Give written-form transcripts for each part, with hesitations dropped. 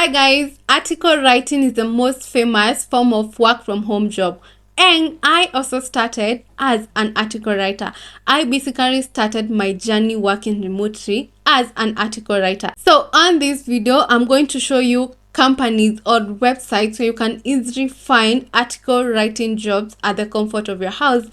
Hi guys, article writing is the most famous form of work from home job. And I also started as an article writer. I basically started my journey working remotely as an article writer. So on this video, I'm going to show you companies or websites where you can easily find article writing jobs at the comfort of your house.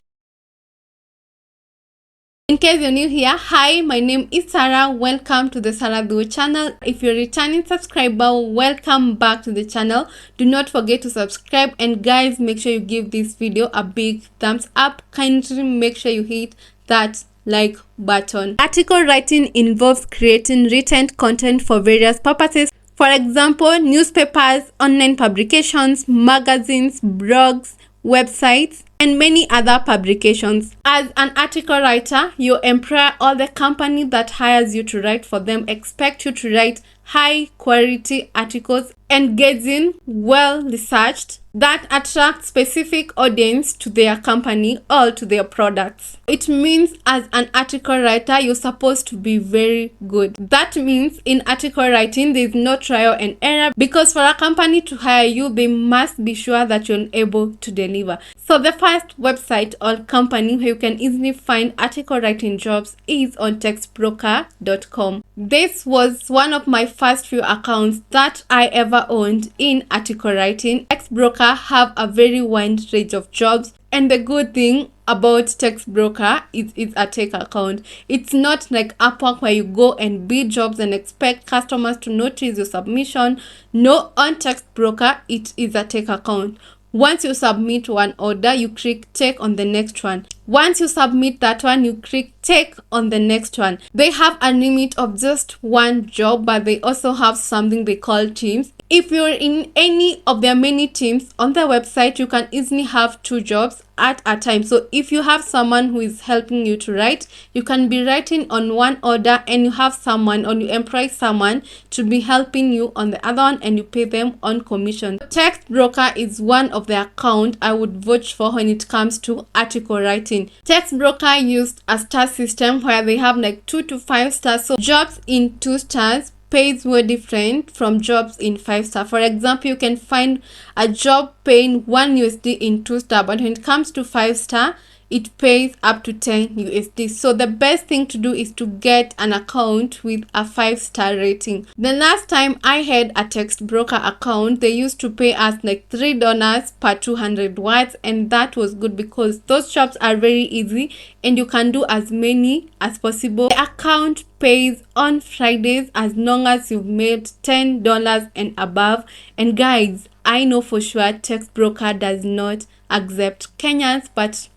In case you're new here, hi, my name is Sarah. Welcome to the Sarah Duo channel. If you're a returning subscriber, welcome back to the channel. Do not forget to subscribe, and guys, make sure you give this video a big thumbs up. Kindly make sure you hit that like button. Article writing involves creating written content for various purposes. For example, newspapers, online publications, magazines, blogs, websites, and many other publications. As an article writer, your employer or the company that hires you to write for them expect you to write high quality articles, engaging, well researched, that attract specific audience to their company or to their products. It means as an article writer, you're supposed to be very good. That means in article writing, there's no trial and error, because for a company to hire you, they must be sure that you're able to deliver. So the first website or company where you can easily find article writing jobs is on textbroker.com. This was one of my first few accounts that I ever owned in article writing. Textbroker have a very wide range of jobs, and the good thing about Textbroker is it's a tech account. It's not like Upwork where you go and bid jobs and expect customers to notice your submission. No, on Textbroker it is a tech account. Once you submit one order, you click take on the next one. Once you submit that one, you click take on the next one. They have a limit of just one job, but they also have something they call teams. If you're in any of their many teams on the website, you can easily have 2 jobs at a time. So if you have someone who is helping you to write, you can be writing on one order, and you have someone, or you employ someone to be helping you on the other one, and you pay them on commission. Textbroker is one of the account I would vouch for when it comes to article writing. Textbroker used a star system where they have like 2 to 5 stars. So jobs in 2 stars pays were different from jobs in 5-star. For example, you can find a job paying $1 in 2-star, but when it comes to 5-star, it pays up to $10. So the best thing to do is to get an account with a 5-star rating. The last time I had a Textbroker account, they used to pay us like $3 per 200 words, and that was good because those jobs are very easy and you can do as many as possible. The account pays on Fridays as long as you've made $10 and above. And guys, I know for sure Textbroker does not accept Kenyans, but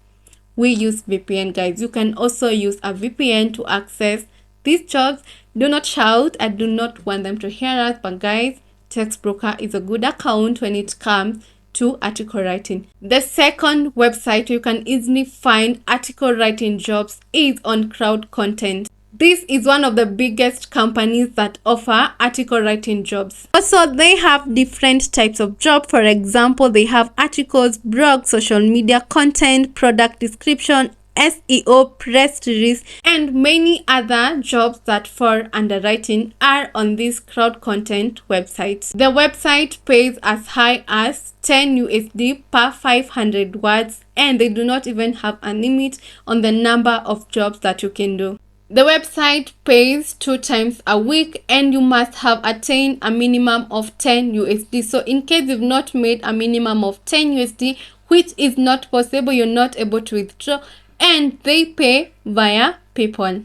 we use VPN, guys. You can also use a VPN to access these jobs. Do not shout. I do not want them to hear us, but guys, Textbroker is a good account when it comes to article writing. The second website you can easily find article writing jobs is on Crowd Content. This is one of the biggest companies that offer article writing jobs. Also, they have different types of jobs. For example, they have articles, blogs, social media content, product description, SEO, press release, and many other jobs that fall under writing are on this Crowd Content website. The website pays as high as $10 per 500 words, and they do not even have a limit on the number of jobs that you can do. The website pays 2 times a week, and you must have attained a minimum of $10. So in case you've not made a minimum of $10, which is not possible, you're not able to withdraw, and they pay via PayPal.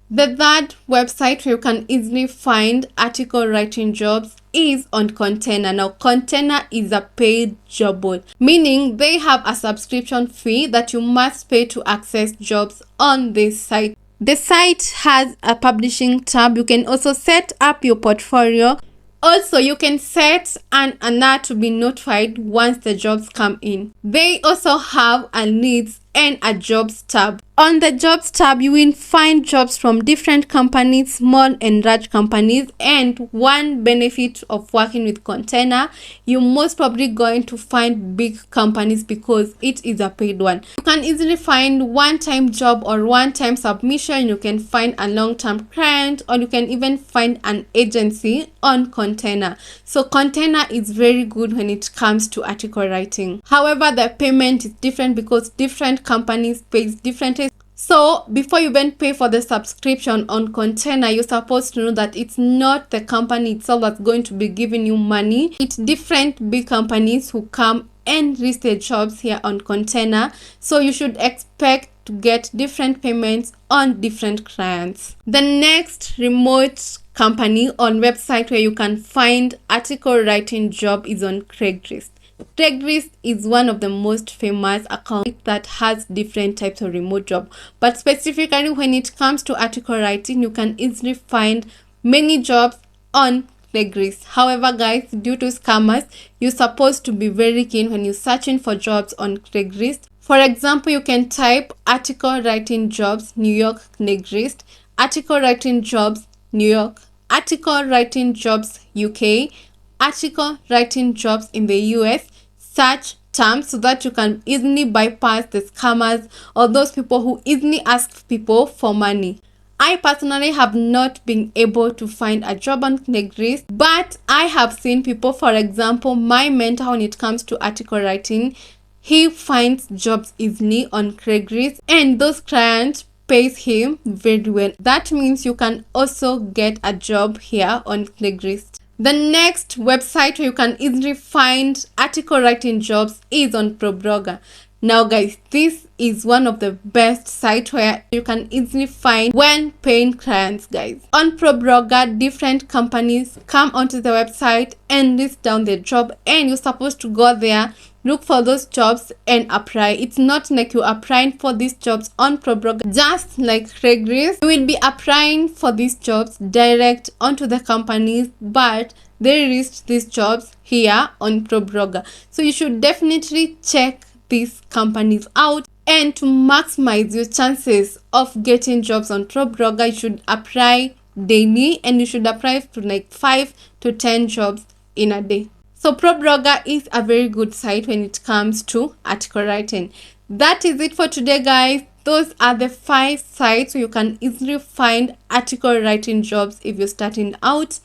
The third website where you can easily find article writing jobs is on Container. Now, Container is a paid job board, meaning they have a subscription fee that you must pay to access jobs on this site. The site has a publishing tab. You can also set up your portfolio. Also, you can set an alert to be notified once the jobs come in. They also have a needs and a jobs tab. On the jobs tab, you will find jobs from different companies, small and large companies. And one benefit of working with Container, you're most probably going to find big companies because it is a paid one. You can easily find one-time job or one-time submission. You can find a long-term client, or you can even find an agency on Container. So Container is very good when it comes to article writing. However, the payment is different because different companies pay differently. So before you even pay for the subscription on Container, you're supposed to know that it's not the company itself that's going to be giving you money. It's different big companies who come and list their jobs here on Container. So you should expect to get different payments on different clients. The next remote company on website where you can find article writing job is on Craigslist. Craigslist is one of the most famous accounts that has different types of remote job, but specifically when it comes to article writing, you can easily find many jobs on Craigslist. However, guys, due to scammers, you're supposed to be very keen when you're searching for jobs on Craigslist. For example, you can type article writing jobs New York Craigslist, article writing jobs New York, article writing jobs UK, article writing jobs in the US, search terms so that you can easily bypass the scammers or those people who easily ask people for money. I personally have not been able to find a job on Craigslist, but I have seen people, for example, my mentor when it comes to article writing, he finds jobs easily on Craigslist and those clients pays him very well. That means you can also get a job here on Craigslist. The next website where you can easily find article writing jobs is on ProBlogger. Now guys, this is one of the best sites where you can easily find when paying clients, guys. On ProBlogger, different companies come onto the website and list down their job, and you're supposed to go there, look for those jobs and apply. It's not like you're applying for these jobs on ProBlogger just like Craigslist. You will be applying for these jobs direct onto the companies, but they list these jobs here on ProBlogger. So you should definitely check these companies out, and to maximize your chances of getting jobs on ProBlogger, you should apply daily, and you should apply to like 5 to 10 jobs in a day. So ProBlogger is a very good site when it comes to article writing. That is it for today, guys. Those are the 5 sites where you can easily find article writing jobs if you're starting out.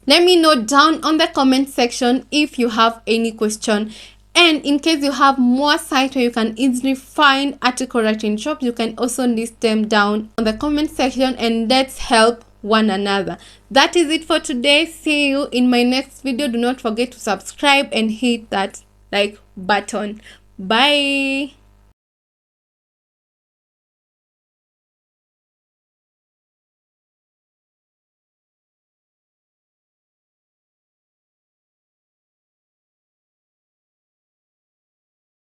Let me know down on the comment section if you have any question. And in case you have more sites where you can easily find article writing jobs, you can also list them down on the comment section, and let's help one another. That is it for today. See you in my next video. Do not forget to subscribe and hit that like button. Bye.